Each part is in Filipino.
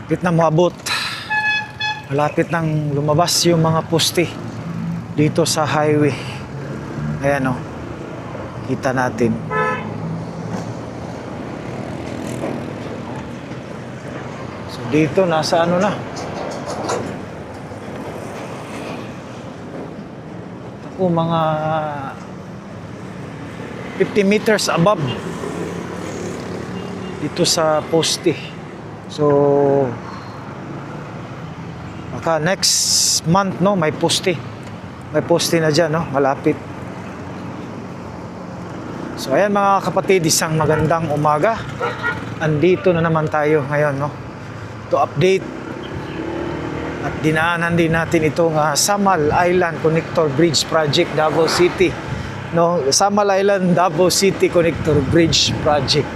Malapit na maabot. Malapit nang lumabas yung mga poste dito sa highway. Ayan o. Kita natin. So dito nasa ano na. Ako mga 50 meters above dito sa poste. So baka next month no may poste na dyan no, malapit. So ayan mga kapatid, isang magandang umaga. Andito na naman tayo ngayon no, to update at dinaanan din natin itong Samal Island Connector Bridge Project Davao City no. Samal Island Davao City Connector Bridge Project.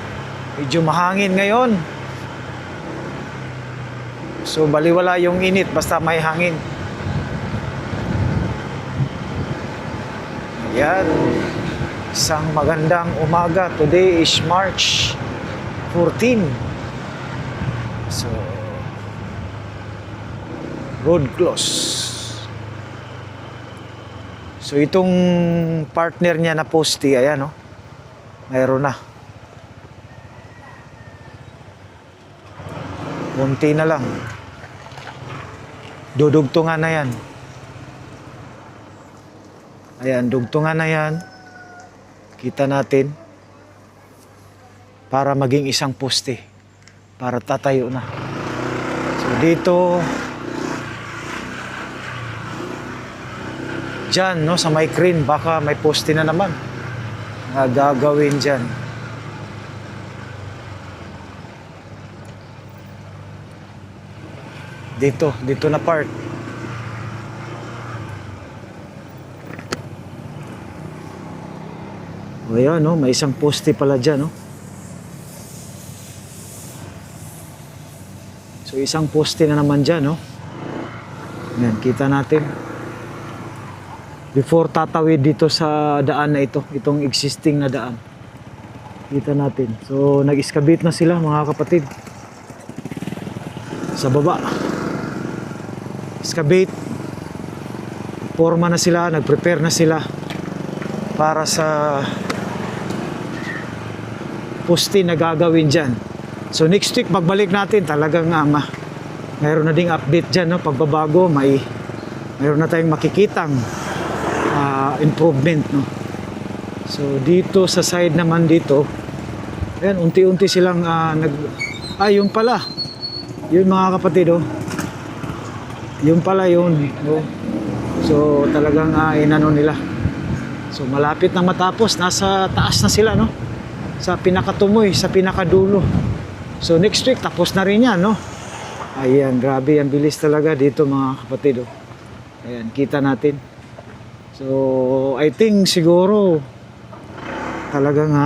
Medyo mahangin ngayon. So baliwala yung init basta may hangin. Ayan. Isang magandang umaga. Today is March 14. So road close. So itong partner niya na poste, ayan no. Mayroon na. Kunti na lang. Dudugtungan na yan. Ayan, dugtungan na yan. Kita natin. Para maging isang poste. Para tatayo na. So dito, dyan, no, sa may crane, baka may poste na naman. Nga gagawin dyan. Dito na part. O ayan, no, may isang poste pala dyan, no. So isang poste na naman dyan, no. Ayan, kita natin. Before tatawid dito sa daan na ito, itong existing na daan. Kita natin. So nag-excavate na sila mga kapatid. Sa baba. Excavate. Forma na sila, nag-prepare na sila para sa poste na gagawin dyan. So next week pagbalik natin talagang mayroon na ding update dyan, no? Pagbabago, mayroon na tayong makikitang improvement, no? So dito sa side naman dito, ayan, unti-unti silang yung pala yun mga kapatid, oh. Yung pala yun, oh. So talagang inano nila. So malapit na matapos, nasa taas na sila, no? Sa pinakatumoy, sa pinakadulo. So next week tapos na rin yan, no? Ayan, grabe, ang bilis talaga dito mga kapatid, oh. Ayan, kita natin. So I think siguro talagang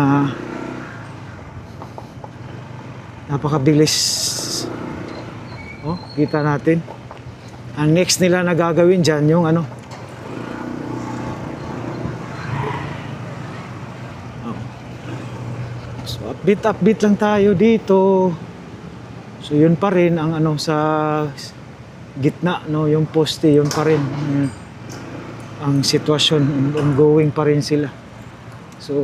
napakabilis. Oh, kita natin. Ang next nila na gagawin dyan yung ano, so upbeat lang tayo dito. So yun pa rin ang ano sa gitna, no, yung poste, yun pa rin ang sitwasyon, ongoing pa rin sila. So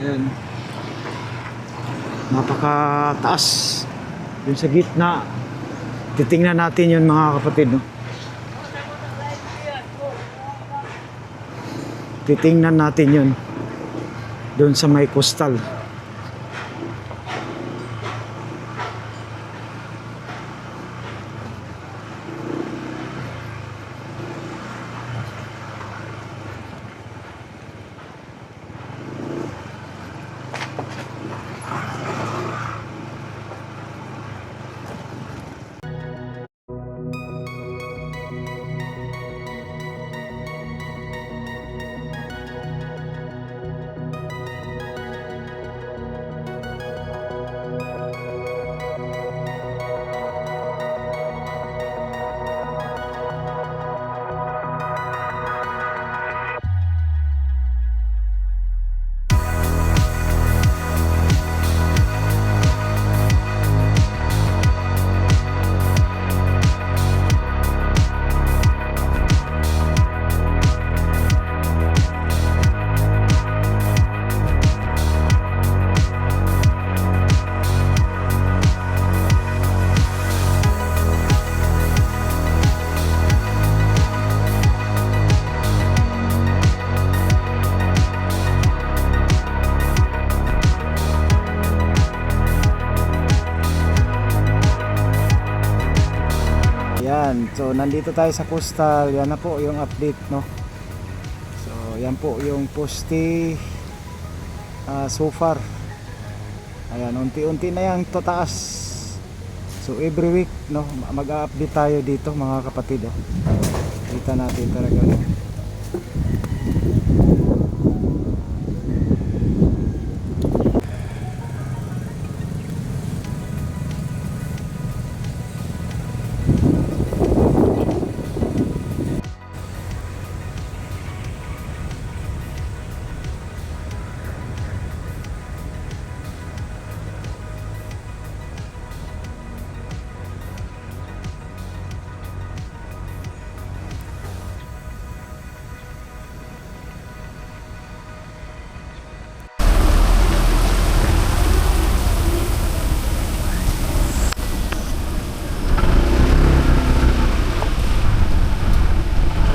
ayan, napakataas yun sa gitna. Titingnan natin yun mga kapatid, no? Titingnan natin yun doon sa may coastal. Ayan, so nandito tayo sa coastal. Yan na po yung update, no. So yan po yung poste so far. Ayan, unti-unti na yan tataas. So every week, no, mag-update tayo dito mga kapatid, oh. Kita natin talaga, no?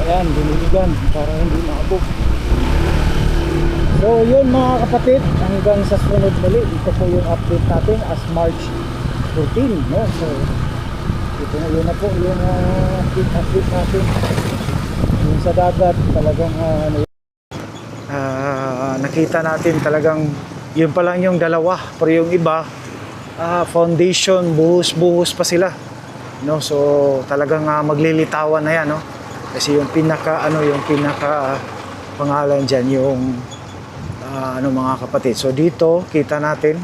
Ayan, biniligan para hindi maabog. So yun mga kapatid, hanggang sa sunod muli. Ito po yung update natin as March 14, no? So ito na, yun na po yung update natin. Yung sa dagat talagang nakita natin talagang yun pa lang yung dalawa, pero yung iba foundation, buhos pa sila, no? So talagang maglilitawan na yan, no? Kasi yung pinaka pangalan diyan yung mga kapatid. So dito kita natin,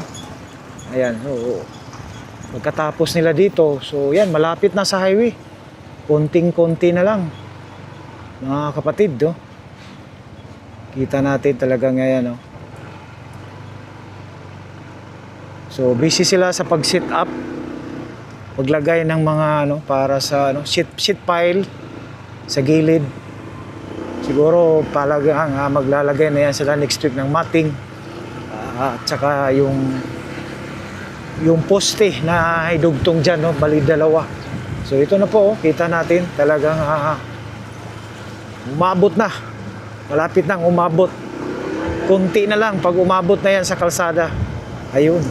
ayan, so pagkatapos nila dito, so yan, malapit na sa highway, konting-konti na lang mga kapatid, no? Kita natin talaga ngayon, no? So busy sila sa pag-sit up, paglagay ng mga para sa sheet pile sa gilid. Siguro talagang maglalagay na yan sila next week ng matting, at saka yung poste na idugtong dyan, no? Bali dalawa. So ito na po, kita natin talagang umabot na, malapit nang umabot, kunti na lang pag umabot na yan sa kalsada. Ayun,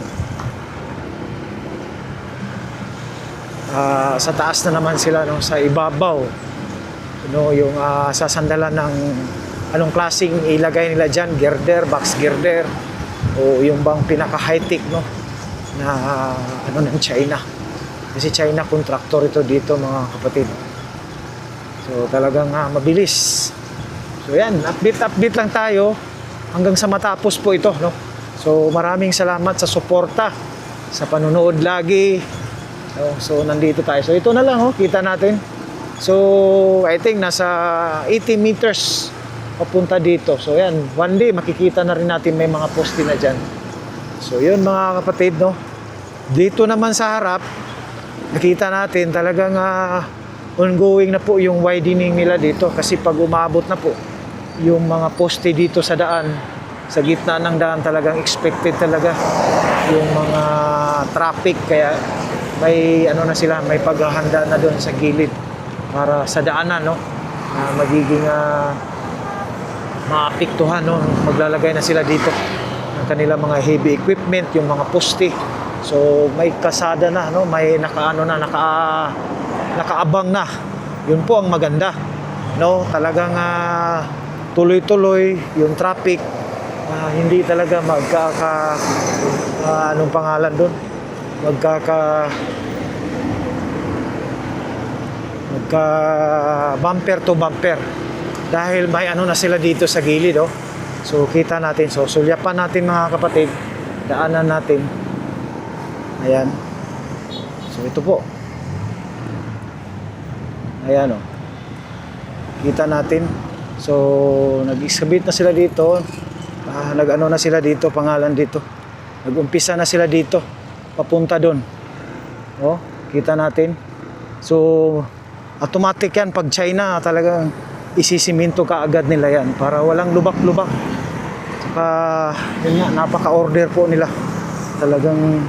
sa taas na naman sila, no? Sa ibabaw, no, yung sasandalan ng anong klaseng ilagay nila dyan, girder, box girder, o yung bang pinaka high-tech, no, na ng China. Kasi China contractor ito dito mga kapatid. So talagang mabilis. So yan, update lang tayo hanggang sa matapos po ito, no. So maraming salamat sa suporta, sa panonood lagi, no? So nandito tayo. So ito na lang, kita natin. So I think nasa 80 meters papunta dito. So yan, one day makikita na rin natin may mga poste na dyan. So yun mga kapatid, no. Dito naman sa harap, nakita natin talagang ongoing na po yung widening nila dito. Kasi pag umabot na po yung mga poste dito sa daan, sa gitna ng daan, talagang expected talaga yung mga traffic. Kaya may na sila, may paghahanda na doon sa gilid para sa daanan, no, magiging maapektuhan, no. Maglalagay na sila dito ng kanilang mga heavy equipment, yung mga poste. So may kasada na, no, may nakaabang na. Yun po ang maganda, no. Talagang tuloy-tuloy yung traffic, hindi talaga anong pangalan doon, magka bumper to bumper, dahil may na sila dito sa gilid, oh. So kita natin, so sulyapan natin mga kapatid, daanan natin. Ayan, so ito po, ayan, oh, kita natin. So nag-excavate na sila dito, na sila dito, pangalan dito, nag-umpisa na sila dito papunta doon, oh, kita natin. So automatic yan, pag China talagang isisiminto kaagad nila yan para walang lubak-lubak. Saka yun nga, napaka-order po nila. Talagang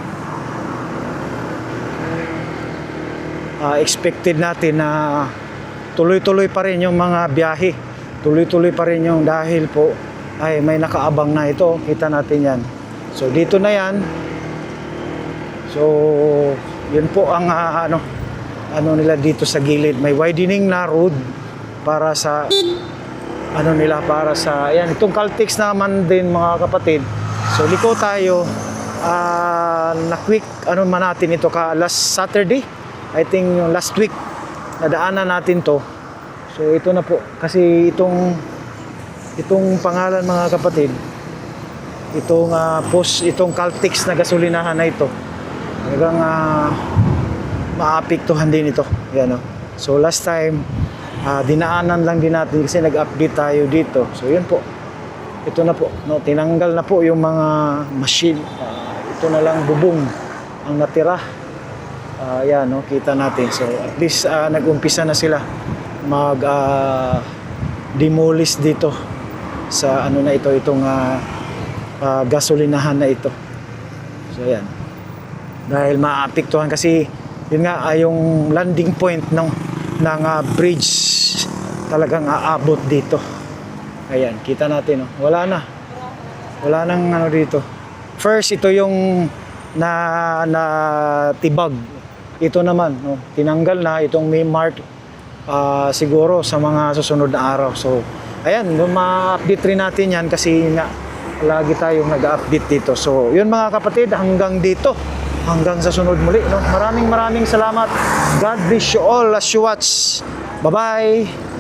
expected natin na tuloy-tuloy pa rin yung mga biyahe. Tuloy-tuloy pa rin yung, dahil po ay may nakaabang na ito. Kita natin yan. So dito na yan. So yun po ang ano nila dito sa gilid. May widening na road para sa ano nila, para sa ayan, itong Caltex naman din mga kapatid. So liko tayo, na quick ano man natin ito last Saturday, I think yung last week nadaanan natin to. So ito na po kasi itong pangalan mga kapatid, itong itong Caltex na gasolinahan na ito, talagang maapektuhan din ito. Yan, so last time dinaanan lang din natin kasi nag-update tayo dito. So yun po, ito na po, no, tinanggal na po yung mga machine. Ito na lang bubong ang natira. Yan, no, kita natin. So at least nag-umpisa na sila mag demolish dito sa ano na ito, itong gasolinahan na ito. So yan, dahil maapektuhan kasi yun nga, yung landing point ng bridge talagang aabot dito. Ayan, kita natin, wala nang ano dito. First, ito yung na tibag. Ito naman, tinanggal na itong may mark, siguro sa mga susunod na araw. So ayan, ma-update rin natin yan kasi nga lagi tayong nag-update dito. So yun mga kapatid, hanggang dito, hanggang sa sunod muli, no? Maraming salamat. God bless you all as you watch. Bye bye.